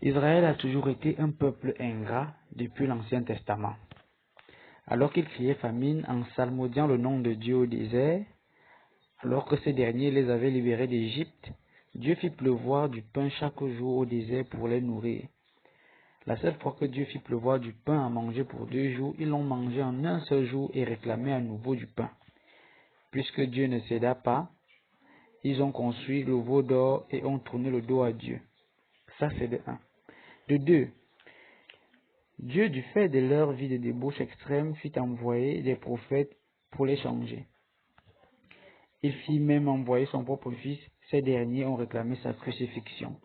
Israël a toujours été un peuple ingrat depuis l'Ancien Testament. Alors qu'ils criaient famine en psalmodiant le nom de Dieu au désert, alors que ces derniers les avaient libérés d'Égypte, Dieu fit pleuvoir du pain chaque jour au désert pour les nourrir. La seule fois que Dieu fit pleuvoir du pain à manger pour 2 jours, ils l'ont mangé en un seul jour et réclamaient à nouveau du pain. Puisque Dieu ne céda pas, ils ont construit le veau d'or et ont tourné le dos à Dieu. Ça, c'est de 1. De 2, Dieu, du fait de leur vie de débauche extrême, fit envoyer des prophètes pour les changer. Il fit même envoyer son propre fils. Ces derniers ont réclamé sa crucifixion.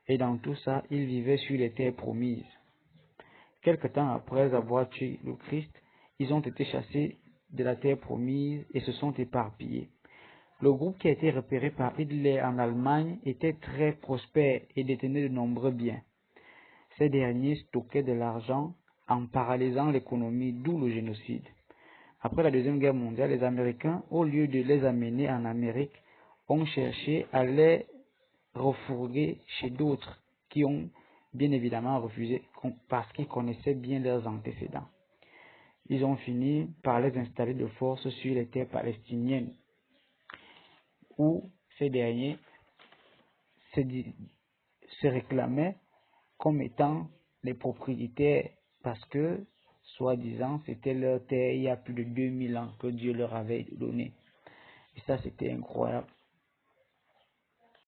Et dans tout ça, ils vivaient sur les terres promises. Quelque temps après avoir tué le Christ, ils ont été chassés de la terre promise et se sont éparpillés. Le groupe qui a été repéré par Hitler en Allemagne était très prospère et détenait de nombreux biens. Ces derniers stockaient de l'argent en paralysant l'économie, d'où le génocide. Après la Deuxième Guerre mondiale, les Américains, au lieu de les amener en Amérique, ont cherché à les refourguer chez d'autres qui ont bien évidemment refusé parce qu'ils connaissaient bien leurs antécédents. Ils ont fini par les installer de force sur les terres palestiniennes où ces derniers se réclamaient comme étant les propriétaires parce que, soi-disant, c'était leur terre il y a plus de 2000 ans que Dieu leur avait donné. Et ça, c'était incroyable.